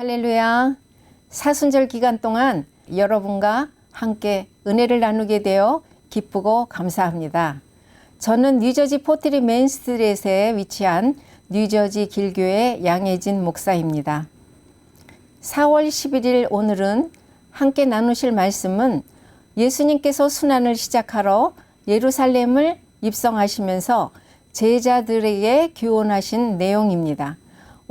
할렐루야. 사순절 기간 동안 여러분과 함께 은혜를 나누게 되어 기쁘고 감사합니다. 저는 뉴저지 포트리 맨스트릿에 위치한 뉴저지 길교회 양혜진 목사입니다. 4월 11일 오늘은 함께 나누실 말씀은 예수님께서 순환을 시작하러 예루살렘을 입성하시면서 제자들에게 교훈하신 내용입니다.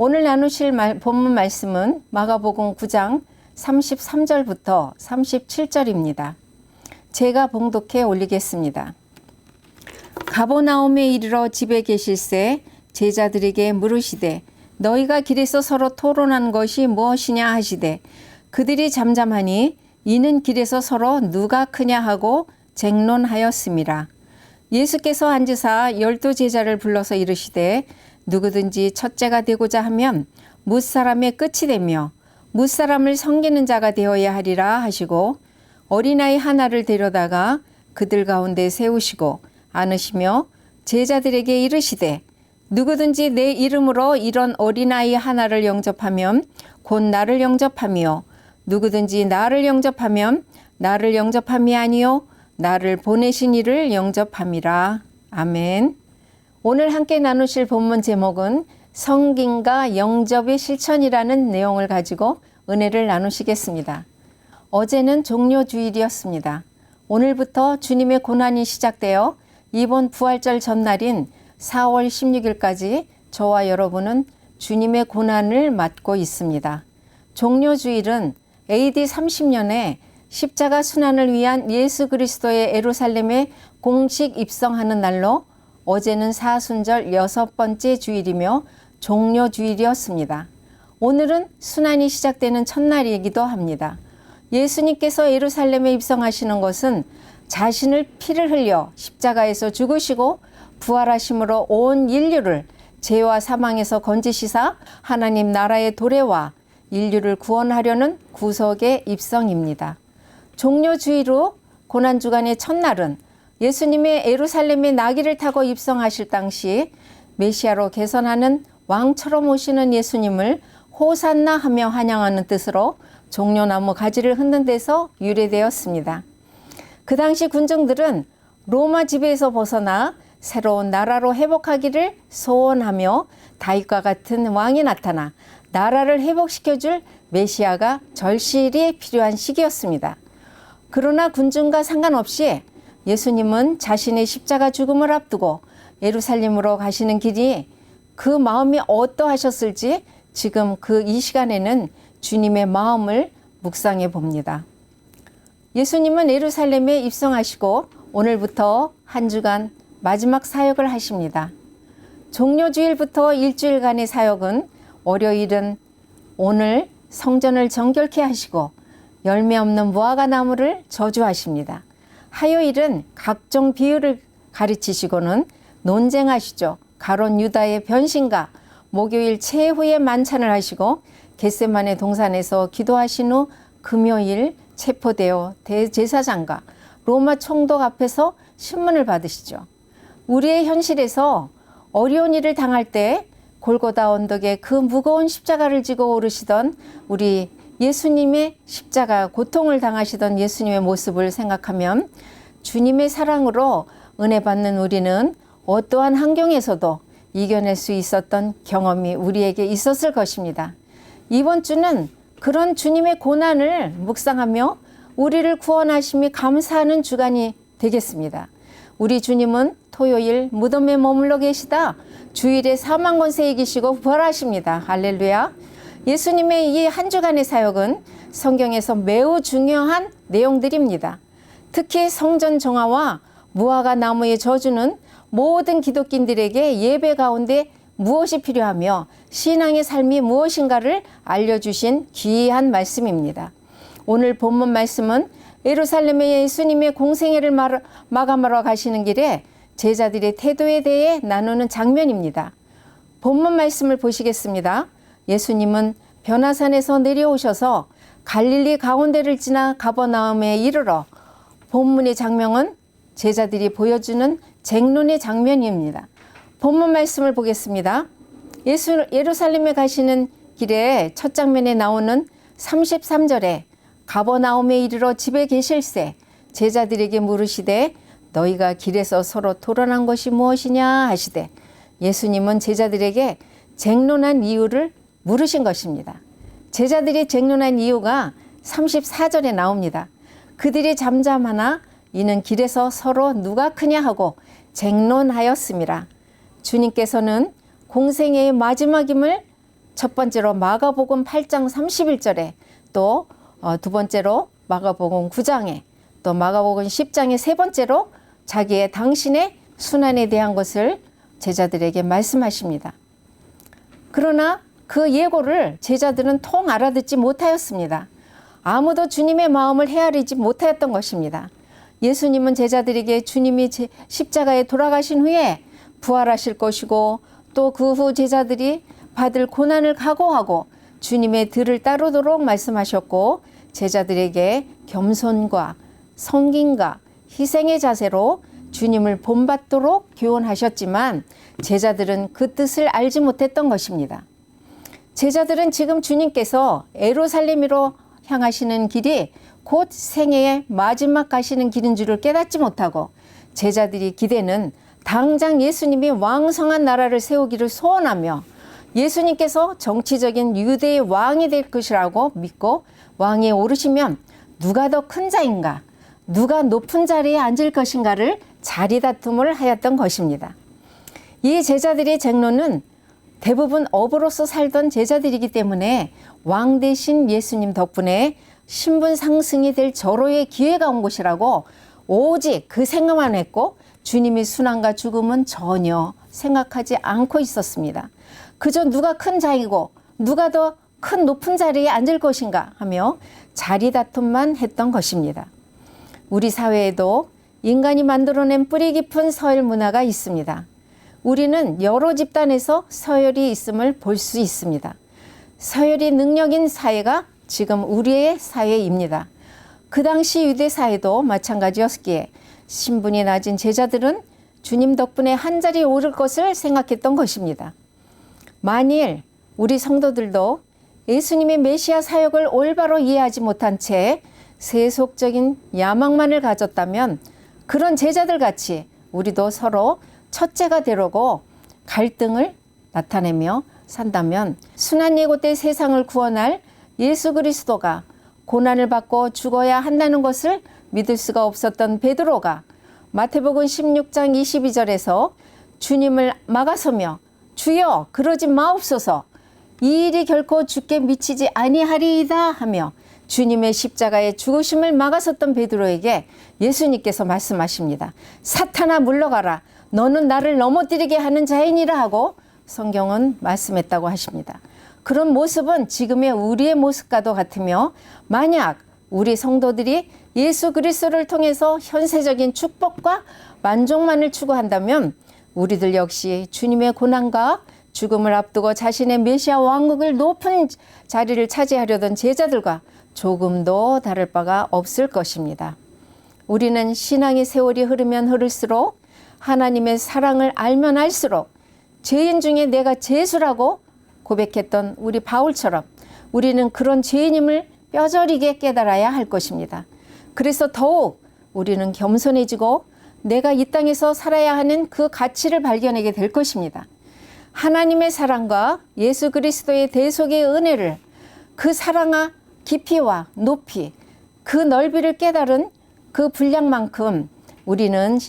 오늘 나누실 본문 말씀은 마가복음 9장 33절부터 37절입니다. 제가 봉독해 올리겠습니다. 가버나움에 이르러 집에 계실새 제자들에게 물으시되 너희가 길에서 서로 토론한 것이 무엇이냐 하시되 그들이 잠잠하니 이는 길에서 서로 누가 크냐 하고 쟁론하였음이라. 예수께서 앉으사 12 제자를 불러서 이르시되 누구든지 첫째가 되고자 하면 뭇사람의 끝이 되며 뭇사람을 섬기는 자가 되어야 하리라 하시고 어린아이 하나를 데려다가 그들 가운데 세우시고 안으시며 제자들에게 이르시되 누구든지 내 이름으로 이런 어린아이 하나를 영접하면 곧 나를 영접하며 누구든지 나를 영접하면 나를 영접함이 아니요 나를 보내신 이를 영접함이라. 아멘. 오늘 함께 나누실 본문 제목은 성김과 영접의 실천이라는 내용을 가지고 은혜를 나누시겠습니다. 어제는 종료주일이었습니다. 오늘부터 주님의 고난이 시작되어 이번 부활절 전날인 4월 16일까지 저와 여러분은 주님의 고난을 맞고 있습니다. 종료주일은 AD 30년에 십자가 순환을 위한 예수 그리스도의 예루살렘에 공식 입성하는 날로 어제는 사순절 6번째 주일이며 종료주일이었습니다. 오늘은 순환이 시작되는 첫날이기도 합니다. 예수님께서 예루살렘에 입성하시는 것은 자신을 피를 흘려 십자가에서 죽으시고 부활하심으로 온 인류를 죄와 사망에서 건지시사 하나님 나라의 도래와 인류를 구원하려는 구속의 입성입니다. 종료주의로 고난주간의 첫날은 예수님의 예루살렘에 나귀를 타고 입성하실 당시 메시아로 개선하는 왕처럼 오시는 예수님을 호산나 하며 환영하는 뜻으로 종려나무 가지를 흔든 데서 유래되었습니다. 그 당시 군중들은 로마 지배에서 벗어나 새로운 나라로 회복하기를 소원하며 다윗과 같은 왕이 나타나 나라를 회복시켜줄 메시아가 절실히 필요한 시기였습니다. 그러나 군중과 상관없이 예수님은 자신의 십자가 죽음을 앞두고 예루살렘으로 가시는 길이 그 마음이 어떠하셨을지 지금 이 시간에는 주님의 마음을 묵상해 봅니다. 예수님은 예루살렘에 입성하시고 오늘부터 한 주간 마지막 사역을 하십니다. 종료주일부터 일주일간의 사역은 월요일은 오늘 성전을 정결케 하시고 열매 없는 무화과 나무를 저주하십니다. 화요일은 각종 비유를 가르치시고는 논쟁하시죠. 가룟 유다의 변신과 목요일 최후의 만찬을 하시고 겟세마네 동산에서 기도하신 후 금요일 체포되어 대제사장과 로마 총독 앞에서 신문을 받으시죠. 우리의 현실에서 어려운 일을 당할 때 골고다 언덕에 그 무거운 십자가를 지고 오르시던 우리 예수님의 십자가 고통을 당하시던 예수님의 모습을 생각하면 주님의 사랑으로 은혜 받는 우리는 어떠한 환경에서도 이겨낼 수 있었던 경험이 우리에게 있었을 것입니다. 이번 주는 그런 주님의 고난을 묵상하며 우리를 구원하심이 감사하는 주간이 되겠습니다. 우리 주님은 토요일 무덤에 머물러 계시다 주일에 사망 권세에 이기시고 부활하십니다. 할렐루야. 예수님의 이 한 주간의 사역은 성경에서 매우 중요한 내용들입니다. 특히 성전 정화와 무화과 나무의 저주는 모든 기독교인들에게 예배 가운데 무엇이 필요하며 신앙의 삶이 무엇인가를 알려주신 귀한 말씀입니다. 오늘 본문 말씀은 예루살렘에 예수님의 공생애를 마감하러 가시는 길에 제자들의 태도에 대해 나누는 장면입니다. 본문 말씀을 보시겠습니다. 예수님은 변화산에서 내려오셔서 갈릴리 가운데를 지나 가버나움에 이르러 본문의 장면은 제자들이 보여주는 쟁론의 장면입니다. 본문 말씀을 보겠습니다. 예루살렘에 가시는 출애굽길의 첫 장면에 나오는 33절에 가버나움에 이르러 집에 계실새 제자들에게 물으시되 너희가 길에서 서로 토론한 것이 무엇이냐 하시되 예수님은 제자들에게 쟁론한 이유를 물으신 것입니다. 제자들이 쟁론한 이유가 34절에 나옵니다. 그들이 잠잠하나 이는 길에서 서로 누가 크냐 하고 쟁론하였음이라. 주님께서는 공생애의 마지막임을 첫 번째로 마가복음 8장 31절에 또 두 번째로 마가복음 9장에 또 마가복음 10장에 세 번째로 자기의 당신의 순환에 대한 것을 제자들에게 말씀하십니다. 그러나 그 예고를 제자들은 통 알아듣지 못하였습니다. 아무도 주님의 마음을 헤아리지 못하였던 것입니다. 예수님은 제자들에게 주님이 십자가에 돌아가신 후에 부활하실 것이고 또 그 후 제자들이 받을 고난을 각오하고 주님의 들을 따르도록 말씀하셨고 제자들에게 겸손과 성김과 희생의 자세로 주님을 본받도록 교훈하셨지만 제자들은 그 뜻을 알지 못했던 것입니다. 제자들은 지금 주님께서 예루살렘으로 향하시는 길이 곧 생애의 마지막 가시는 길인 줄을 깨닫지 못하고 제자들이 기대는 당장 예수님이 왕성한 나라를 세우기를 소원하며 예수님께서 정치적인 유대의 왕이 될 것이라고 믿고 왕위에 오르시면 누가 더 큰 자인가, 누가 높은 자리에 앉을 것인가를 자리다툼을 하였던 것입니다. 이 제자들의 쟁론은 대부분 어부로서 살던 제자들이기 때문에 왕 대신 예수님 덕분에 신분 상승이 될 절호의 기회가 온 것이라고 오직 그 생각만 했고 주님의 순환과 죽음은 전혀 생각하지 않고 있었습니다. 그저 누가 큰 자이고 누가 더 큰 높은 자리에 앉을 것인가 하며 자리다툼만 했던 것입니다. 우리 사회에도 인간이 만들어낸 뿌리 깊은 서열 문화가 있습니다. 우리는 여러 집단에서 서열이 있음을 볼 수 있습니다. 서열이 능력인 사회가 지금 우리의 사회입니다. 그 당시 유대 사회도 마찬가지였기에 신분이 낮은 제자들은 주님 덕분에 한 자리에 오를 것을 생각했던 것입니다. 만일 우리 성도들도 예수님의 메시아 사역을 올바로 이해하지 못한 채 세속적인 야망만을 가졌다면 그런 제자들 같이 우리도 서로 첫째가 되려고 갈등을 나타내며 산다면 순환 예고 때 세상을 구원할 예수 그리스도가 고난을 받고 죽어야 한다는 것을 믿을 수가 없었던 베드로가 마태복음 16장 22절에서 주님을 막아서며 주여 그러지 마옵소서 이 일이 결코 주께 미치지 아니하리이다 하며 주님의 십자가의 죽으심을 막아섰던 베드로에게 예수님께서 말씀하십니다. 사탄아 물러가라. 너는 나를 넘어뜨리게 하는 자이니라 하고 성경은 말씀했다고 하십니다. 그런 모습은 지금의 우리의 모습과도 같으며 만약 우리 성도들이 예수 그리스도를 통해서 현세적인 축복과 만족만을 추구한다면 우리들 역시 주님의 고난과 죽음을 앞두고 자신의 메시아 왕국을 높은 자리를 차지하려던 제자들과 조금도 다를 바가 없을 것입니다. 우리는 신앙의 세월이 흐르면 흐를수록 하나님의 사랑을 알면 알수록 죄인 중에 내가 죄수라고 고백했던 우리 바울처럼 우리는 그런 죄인임을 뼈저리게 깨달아야 할 것입니다. 그래서 더욱 우리는 겸손해지고 내가 이 땅에서 살아야 하는 그 가치를 발견하게 될 것입니다. 하나님의 사랑과 예수 그리스도의 대속의 은혜를 그 사랑의 깊이와 높이 그 넓이를 깨달은 그 분량만큼 우리는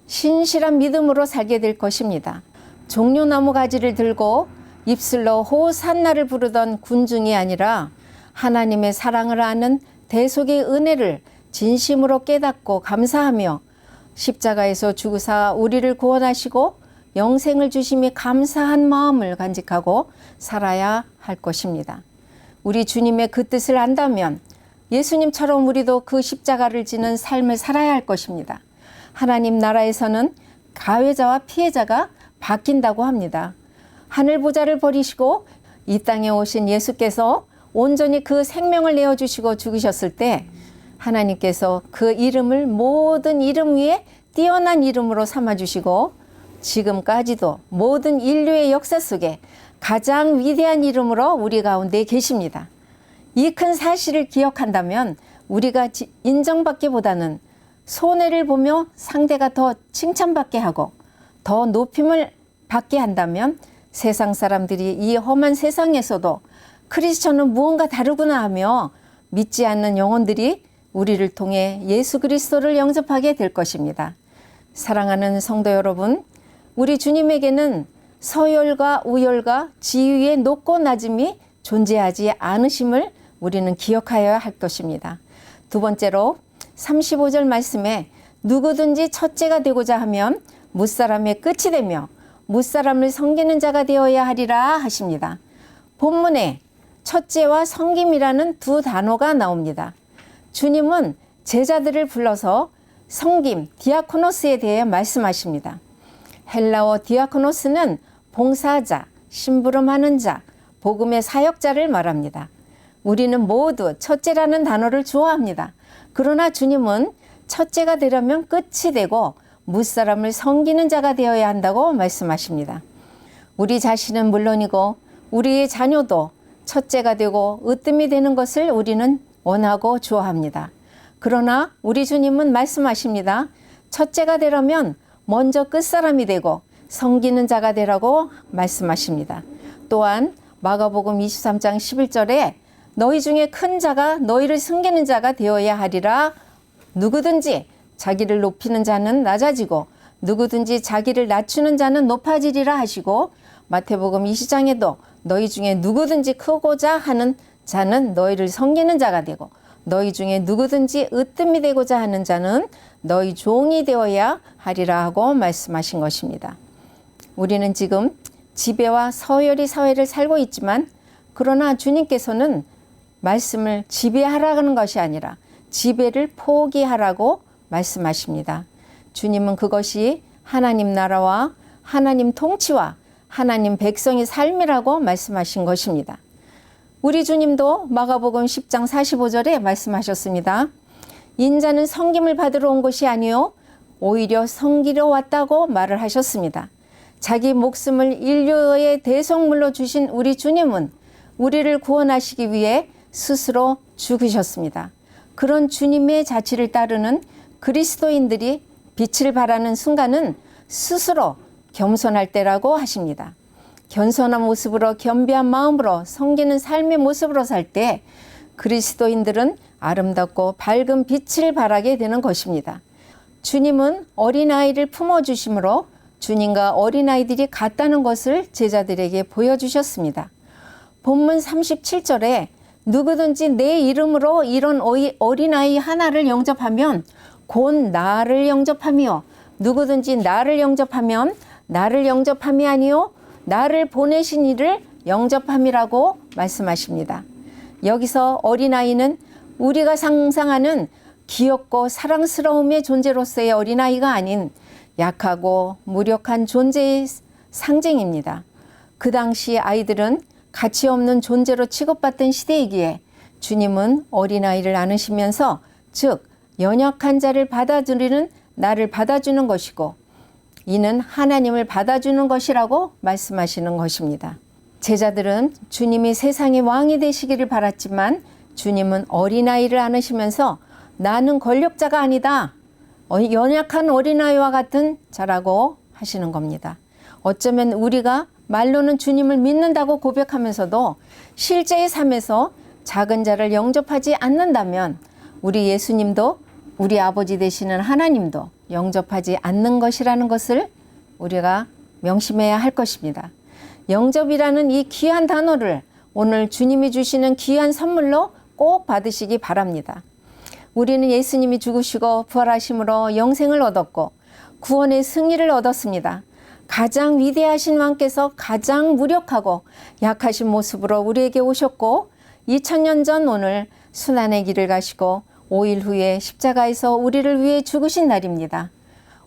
신실한 믿음으로 살게 될 것입니다. 종려나무 가지를 들고 입술로 호산나를 부르던 군중이 아니라 하나님의 사랑을 아는 대속의 은혜를 진심으로 깨닫고 감사하며 십자가에서 죽으사 우리를 구원하시고 영생을 주심이 감사한 마음을 간직하고 살아야 할 것입니다. 우리 주님의 그 뜻을 안다면 예수님처럼 우리도 그 십자가를 지는 삶을 살아야 할 것입니다. 하나님 나라에서는 가해자와 피해자가 바뀐다고 합니다. 하늘 보좌를 버리시고 이 땅에 오신 예수께서 온전히 그 생명을 내어주시고 죽으셨을 때 하나님께서 그 이름을 모든 이름 위에 뛰어난 이름으로 삼아주시고 지금까지도 모든 인류의 역사 속에 가장 위대한 이름으로 우리 가운데 계십니다. 이 큰 사실을 기억한다면 우리가 인정받기보다는 손해를 보며 상대가 더 칭찬받게 하고 더 높임을 받게 한다면 세상 사람들이 이 험한 세상에서도 크리스천은 무언가 다르구나 하며 믿지 않는 영혼들이 우리를 통해 예수 그리스도를 영접하게 될 것입니다. 사랑하는 성도 여러분, 우리 주님에게는 서열과 우열과 지위의 높고 낮음이 존재하지 않으심을 우리는 기억하여야 할 것입니다. 두 번째로 35절 말씀에 누구든지 첫째가 되고자 하면 무사람의 끝이 되며 무사람을 섬기는 자가 되어야 하리라 하십니다. 본문에 첫째와 섬김이라는 두 단어가 나옵니다. 주님은 제자들을 불러서 섬김, 디아코노스에 대해 말씀하십니다. 헬라어 디아코노스는 봉사자, 심부름하는 자, 복음의 사역자를 말합니다. 우리는 모두 첫째라는 단어를 좋아합니다. 그러나 주님은 첫째가 되려면 끝이 되고 무사람을 섬기는 자가 되어야 한다고 말씀하십니다. 우리 자신은 물론이고 우리의 자녀도 첫째가 되고 으뜸이 되는 것을 우리는 원하고 좋아합니다. 그러나 우리 주님은 말씀하십니다. 첫째가 되려면 먼저 끝사람이 되고 섬기는 자가 되라고 말씀하십니다. 또한 마가복음 23장 11절에 너희 중에 큰 자가 너희를 섬기는 자가 되어야 하리라. 누구든지 자기를 높이는 자는 낮아지고 누구든지 자기를 낮추는 자는 높아지리라 하시고 마태복음 20장에도 너희 중에 누구든지 크고자 하는 자는 너희를 섬기는 자가 되고 너희 중에 누구든지 으뜸이 되고자 하는 자는 너희 종이 되어야 하리라 하고 말씀하신 것입니다. 우리는 지금 지배와 서열의 사회를 살고 있지만 그러나 주님께서는 말씀을 지배하라는 것이 아니라 지배를 포기하라고 말씀하십니다. 주님은 그것이 하나님 나라와 하나님 통치와 하나님 백성의 삶이라고 말씀하신 것입니다. 우리 주님도 마가복음 10장 45절에 말씀하셨습니다. 인자는 섬김을 받으러 온 것이 아니요 오히려 섬기러 왔다고 말을 하셨습니다. 자기 목숨을 인류의 대속물로 주신 우리 주님은 우리를 구원하시기 위해 스스로 죽으셨습니다. 그런 주님의 자치를 따르는 그리스도인들이 빛을 발하는 순간은 스스로 겸손할 때라고 하십니다. 겸손한 모습으로 겸비한 마음으로 섬기는 삶의 모습으로 살 때 그리스도인들은 아름답고 밝은 빛을 발하게 되는 것입니다. 주님은 어린아이를 품어주심으로 주님과 어린아이들이 같다는 것을 제자들에게 보여주셨습니다. 본문 37절에 누구든지 내 이름으로 이런 어린아이 하나를 영접하면 곧 나를 영접하며 누구든지 나를 영접하면 나를 영접함이 아니요 나를 보내신 이를 영접함이라고 말씀하십니다. 여기서 어린아이는 우리가 상상하는 귀엽고 사랑스러움의 존재로서의 어린아이가 아닌 약하고 무력한 존재의 상징입니다. 그 당시 아이들은 가치 없는 존재로 취급받던 시대이기에 주님은 어린아이를 안으시면서 즉 연약한 자를 받아들이는 나를 받아주는 것이고 이는 하나님을 받아주는 것이라고 말씀하시는 것입니다. 제자들은 주님이 세상의 왕이 되시기를 바랐지만 주님은 어린아이를 안으시면서 나는 권력자가 아니다. 연약한 어린아이와 같은 자라고 하시는 겁니다. 어쩌면 우리가 말로는 주님을 믿는다고 고백하면서도 실제의 삶에서 작은 자를 영접하지 않는다면 우리 예수님도 우리 아버지 되시는 하나님도 영접하지 않는 것이라는 것을 우리가 명심해야 할 것입니다. 영접이라는 이 귀한 단어를 오늘 주님이 주시는 귀한 선물로 꼭 받으시기 바랍니다. 우리는 예수님이 죽으시고 부활하심으로 영생을 얻었고 구원의 승리를 얻었습니다. 가장 위대하신 왕께서 가장 무력하고 약하신 모습으로 우리에게 오셨고 2000년 전 오늘 순환의 길을 가시고 5일 후에 십자가에서 우리를 위해 죽으신 날입니다.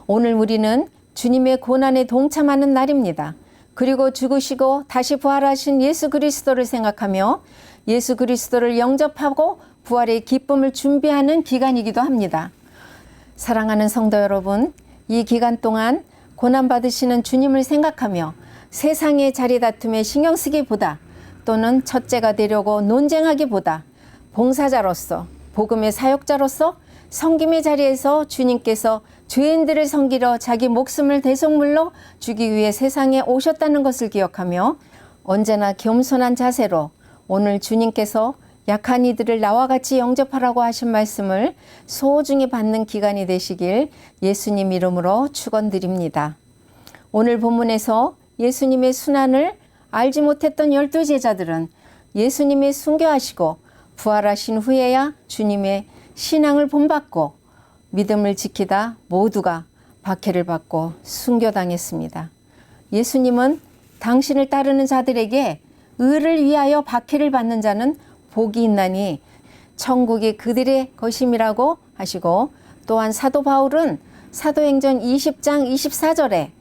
오늘 우리는 주님의 고난에 동참하는 날입니다. 그리고 죽으시고 다시 부활하신 예수 그리스도를 생각하며 예수 그리스도를 영접하고 부활의 기쁨을 준비하는 기간이기도 합니다. 사랑하는 성도 여러분, 이 기간 동안 고난받으시는 주님을 생각하며 세상의 자리 다툼에 신경 쓰기보다 또는 첫째가 되려고 논쟁하기보다 봉사자로서 복음의 사역자로서 섬김의 자리에서 주님께서 죄인들을 섬기러 자기 목숨을 대속물로 주기 위해 세상에 오셨다는 것을 기억하며 언제나 겸손한 자세로 오늘 주님께서 약한 이들을 나와 같이 영접하라고 하신 말씀을 소중히 받는 기간이 되시길 예수님 이름으로 축원드립니다. 오늘 본문에서 예수님의 순환을 알지 못했던 12제자들은 예수님의 순교하시고 부활하신 후에야 주님의 신앙을 본받고 믿음을 지키다 모두가 박해를 받고 순교당했습니다. 예수님은 당신을 따르는 자들에게 의를 위하여 박해를 받는 자는 복이 있나니 천국이 그들의 것임이라고 하시고, 또한 사도 바울은 사도행전 20장 24절에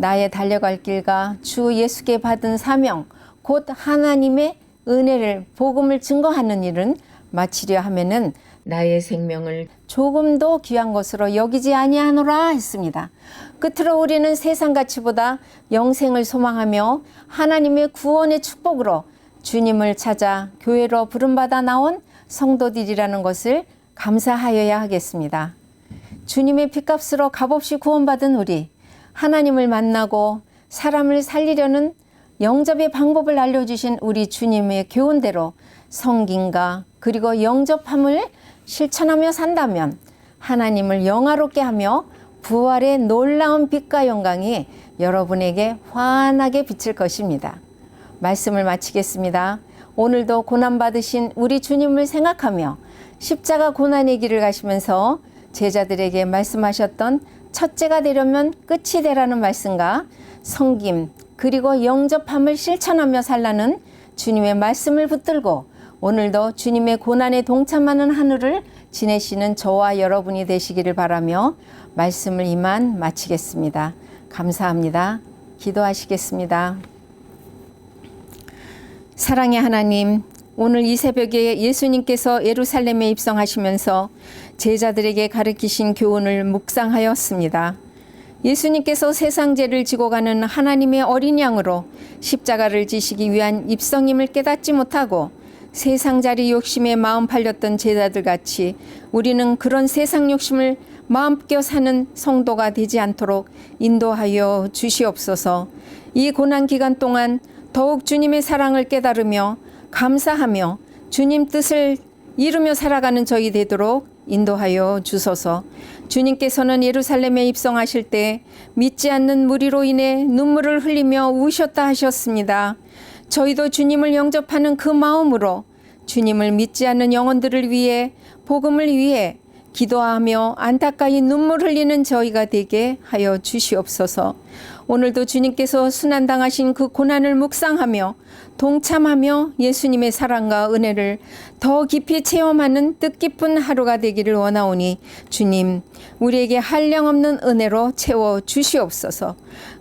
나의 달려갈 길과 주 예수께 받은 사명 곧 하나님의 은혜를 복음을 증거하는 일은 마치려 하면은 나의 생명을 조금도 귀한 것으로 여기지 아니하노라 했습니다. 끝으로 우리는 세상 가치보다 영생을 소망하며 하나님의 구원의 축복으로 주님을 찾아 교회로 부름받아 나온 성도들이라는 것을 감사하여야 하겠습니다. 주님의 핏값으로 값없이 구원받은 우리, 하나님을 만나고 사람을 살리려는 영접의 방법을 알려주신 우리 주님의 교훈대로 성김과 그리고 영접함을 실천하며 산다면 하나님을 영화롭게 하며 부활의 놀라운 빛과 영광이 여러분에게 환하게 비칠 것입니다. 말씀을 마치겠습니다. 오늘도 고난받으신 우리 주님을 생각하며 십자가 고난의 길을 가시면서 제자들에게 말씀하셨던 첫째가 되려면 끝이 되라는 말씀과 성김 그리고 영접함을 실천하며 살라는 주님의 말씀을 붙들고 오늘도 주님의 고난에 동참하는 하늘을 지내시는 저와 여러분이 되시기를 바라며 말씀을 이만 마치겠습니다. 감사합니다. 기도하시겠습니다. 사랑의 하나님, 오늘 이 새벽에 예수님께서 예루살렘에 입성하시면서 제자들에게 가르치신 교훈을 묵상하였습니다. 예수님께서 세상 죄를 지고 가는 하나님의 어린 양으로 십자가를 지시기 위한 입성임을 깨닫지 못하고 세상 자리 욕심에 마음 팔렸던 제자들 같이 우리는 그런 세상 욕심을 마음껏 사는 성도가 되지 않도록 인도하여 주시옵소서. 이 고난 기간 동안 더욱 주님의 사랑을 깨달으며 감사하며 주님 뜻을 이루며 살아가는 저희 되도록 인도하여 주소서. 주님께서는 예루살렘에 입성하실 때 믿지 않는 무리로 인해 눈물을 흘리며 우셨다 하셨습니다. 저희도 주님을 영접하는 그 마음으로 주님을 믿지 않는 영혼들을 위해 복음을 위해 기도하며 안타까이 눈물 흘리는 저희가 되게 하여 주시옵소서. 오늘도 주님께서 순환당하신 그 고난을 묵상하며 동참하며 예수님의 사랑과 은혜를 더 깊이 체험하는 뜻깊은 하루가 되기를 원하오니 주님, 우리에게 한량없는 은혜로 채워 주시옵소서.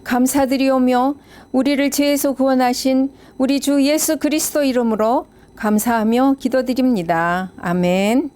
감사드리오며 우리를 죄에서 구원하신 우리 주 예수 그리스도 이름으로 감사하며 기도드립니다. 아멘.